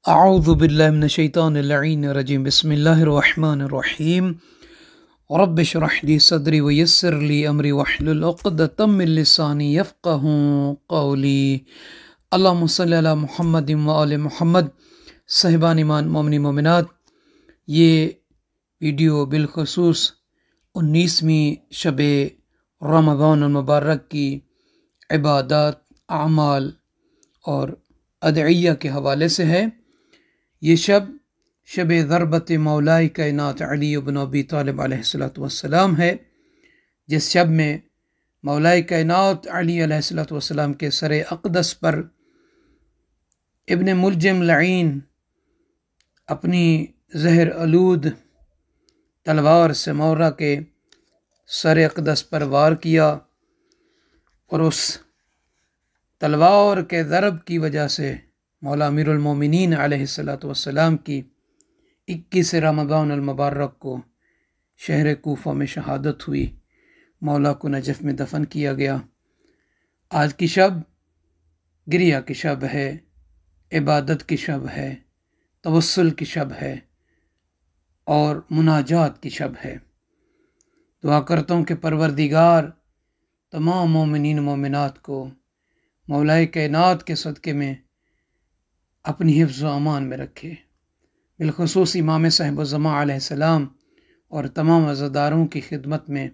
اعوذ باللہ من الشیطان اللعین الرجیم بسم اللہ الرحمن الرحیم رب اشرح لی صدری ویسر لی امری واحلل عقدۃ من لسانی یفقہوا قولی اللہم صلی علی محمد وآل محمد۔ صاحبان ایمان مومنین مومنات، یہ ویڈیو بالخصوص 19ویں شب رمضان المبارک کی عبادات، اعمال اور ادعیہ کے حوالے سے ہے۔ یہ شب ضربت مولائے کائنات علی بن ابی طالب علیہ السلام ہے، جس شب میں مولائے کائنات علی علیہ السلام کے سر اقدس پر ابن ملجم لعین اپنی زہر آلود تلوار سے مورہ کے سر اقدس پر وار کیا، اور اس تلوار کے ضرب کی وجہ سے مولا امیر المومنین علیہ السلام کی 21 رمضان المبارک کو شہر کوفہ میں شہادت ہوئی، مولا کو نجف میں دفن کیا گیا۔ آج کی شب گریہ کی شب ہے، عبادت کی شب ہے، توسل کی شب ہے اور مناجات کی شب ہے۔ دعا کرتا ہوں کہ پروردگار تمام مومنین مومنات کو مولائے کائنات کے صدقے میں اپنی حفظ و امان میں رکھے، بالخصوص امام صاحب الزمان علیہ السلام اور تمام عزاداروں کی خدمت میں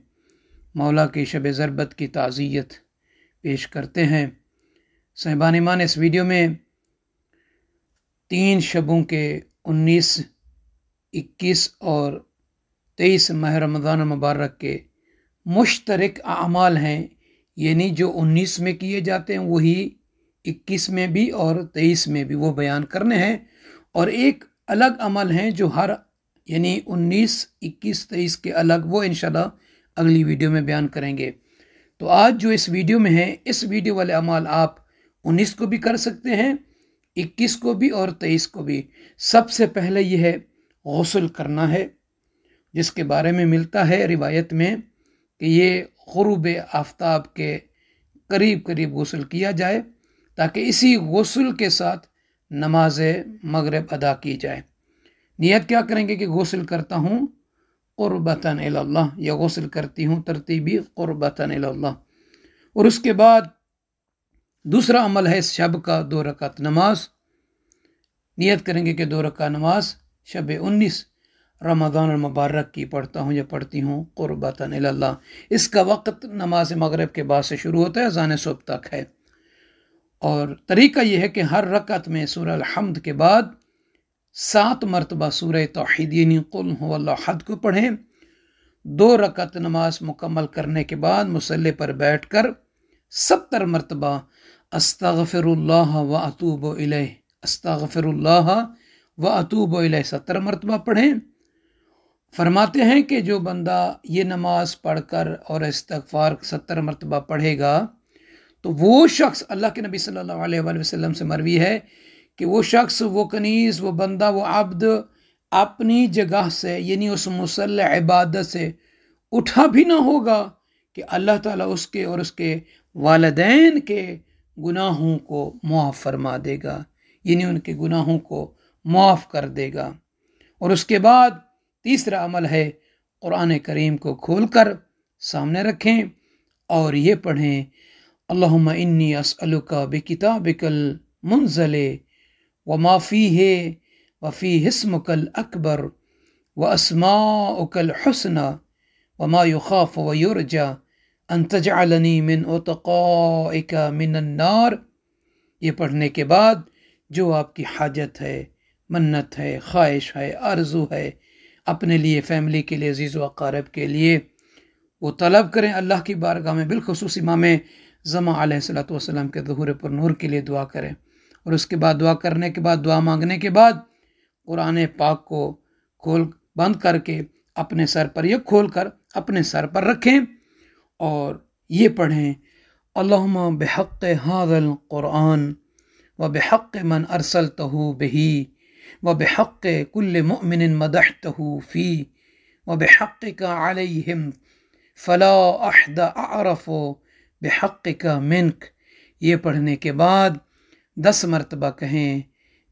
مولا کی شب ضربت کی تعزیت پیش کرتے ہیں۔ صاحبان ایمان، اس ویڈیو میں 3 شبوں کے 19، 21 اور 23 ماہ رمضان المبارک کے مشترک اعمال ہیں، یعنی جو 19 میں کیے جاتے ہیں وہی 21 میں بھی اور 23 میں بھی وہ بیان کرنے ہیں، اور ایک الگ عمل ہیں جو ہر یعنی 19، 21، 23 کے الگ، وہ انشاءاللہ اگلی ویڈیو میں بیان کریں گے۔ تو آج جو اس ویڈیو میں ہے، اس ویڈیو والے عمل آپ 19 کو بھی کر سکتے ہیں، 21 کو بھی اور 23 کو بھی۔ سب سے پہلے یہ ہے غسل کرنا ہے، جس کے بارے میں ملتا ہے روایت میں کہ یہ غروب آفتاب کے قریب قریب غسل کیا جائے، تاکہ اسی غسل کے ساتھ نماز مغرب ادا کی جائے۔ نیت کیا کریں گے کہ غسل کرتا ہوں قربتاً الی اللہ، یا غسل کرتی ہوں ترتیبی قربتاً الی اللہ۔ اور اس کے بعد دوسرا عمل ہے اس شب کا 2 رکعت نماز۔ نیت کریں گے کہ 2 رکعت نماز شب 19 رمضان المبارک کی پڑھتا ہوں یا پڑھتی ہوں قربتاً الی اللہ۔ اس کا وقت نماز مغرب کے بعد سے شروع ہوتا ہے، اذان صبح تک ہے، اور طریقہ یہ ہے کہ ہر رکعت میں سورہ الحمد کے بعد 7 مرتبہ سورہ توحید یعنی قل هو اللہ احد کو پڑھیں۔ 2 رکعت نماز مکمل کرنے کے بعد مصلی پر بیٹھ کر 70 مرتبہ استغفر اللہ و اتوب الیہ، استغفر اللہ و اتوب الیہ 70 مرتبہ پڑھیں۔ فرماتے ہیں کہ جو بندہ یہ نماز پڑھ کر اور استغفار 70 مرتبہ پڑھے گا تو وہ شخص، اللہ کے نبی صلی اللہ علیہ وآلہ وسلم سے مروی ہے کہ وہ شخص، وہ کنیز، وہ بندہ، وہ عبد اپنی جگہ سے یعنی اس مصلی عبادت سے اٹھا بھی نہ ہوگا کہ اللہ تعالیٰ اس کے اور اس کے والدین کے گناہوں کو معاف فرما دے گا، یعنی ان کے گناہوں کو معاف کر دے گا۔ اور اس کے بعد تیسرا عمل ہے قرآن کریم کو کھول کر سامنے رکھیں اور یہ پڑھیں، اللہم انی اسألک بکتابک المنزل وما فیہ وفی اسمک الاکبر واسماؤک الحسنى وما یخاف ویرجى ان تجعلنی من اتقائک من النار۔ یہ پڑھنے کے بعد جو آپ کی حاجت ہے، منت ہے، خواہش ہے، آرزو ہے، اپنے لیے، فیملی کے لیے، عزیز و اقارب کے لیے، وہ طلب کریں اللہ کی بارگاہ میں۔ بالخصوص امام زمان علیہ السلام کے ظہور پر نور کے لیے دعا کریں، اور اس کے بعد دعا کرنے کے بعد، دعا مانگنے کے بعد قرآن پاک کو بند کر کے اپنے سر پر، یہ کھول کر اپنے سر پر رکھیں اور یہ پڑھیں، اللہم بحق ھذا القرآن وبحق من ارسلتہ بہ وبحق کل مؤمن مدحتہ فی وبحقک علیہم فلا احد اعرف بحقک منک۔ یہ پڑھنے کے بعد 10 مرتبہ کہیں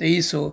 2300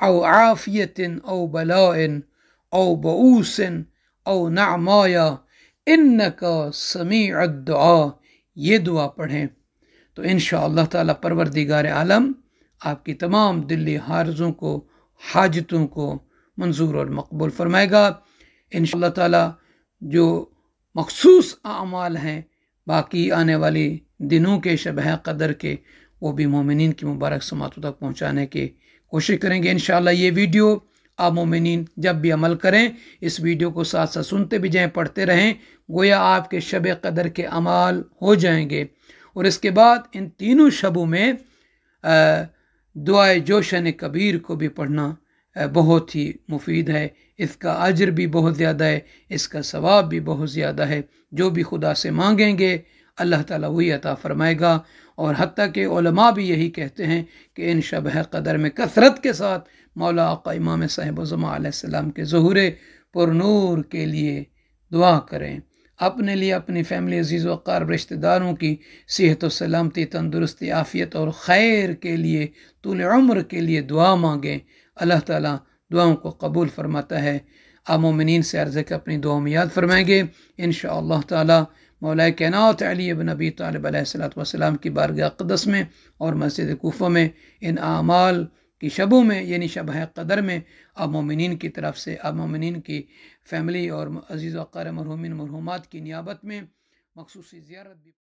او عافیت او بلاء او بعوث او نعمایا انکا سمیع الدعا، یہ دعا پڑھیں تو انشاءاللہ تعالی پروردگار عالم آپ کی تمام دلی حارضوں کو، حاجتوں کو منظور اور مقبول فرمائے گا انشاءاللہ تعالی۔ جو مخصوص اعمال ہیں باقی آنے والی دنوں کے شب قدر کے، وہ بھی مومنین کی مبارک سماعتوں تک پہنچانے کی کوشش کریں گے انشاءاللہ۔ یہ ویڈیو آپ مومنین جب بھی عمل کریں اس ویڈیو کو ساتھ ساتھ سنتے بھی جائیں، پڑھتے رہیں، گویا آپ کے شب قدر کے اعمال ہو جائیں گے۔ اور اس کے بعد ان تینوں شبوں میں دعائے جوشن کبیر کو بھی پڑھنا بہت ہی مفید ہے، اس کا اجر بھی بہت زیادہ ہے، اس کا ثواب بھی بہت زیادہ ہے۔ جو بھی خدا سے مانگیں گے اللہ تعالیٰ وہی عطا فرمائے گا۔ اور حتیٰ کہ علماء بھی یہی کہتے ہیں کہ ان شب قدر میں کثرت کے ساتھ مولا آقا امام صاحب الزمان علیہ السلام کے ظہور پر نور کے لیے دعا کریں، اپنے لیے، اپنی فیملی، عزیز و اقارب، رشتہ داروں کی صحت و سلامتی، تندرستی، عافیت اور خیر کے لیے، طول عمر کے لیے دعا مانگیں۔ اللہ تعالیٰ دعاؤں کو قبول فرماتا ہے۔ آپ مومنین سے عرض ہے کہ اپنی دعاؤں میں یاد فرمائیں گے انشاءاللہ تعالیٰ۔ مولا کائنات علی بن ابی طالب علیہ السلام کی بارگاہ اقدس میں اور مسجد کوفہ میں ان اعمال کی شبوں میں یعنی شب قدر میں آپ مومنین کی طرف سے، آپ مومنین کی فیملی اور عزیز و اقارب مرحومین مرحومات کی نیابت میں مخصوصی زیارت بھی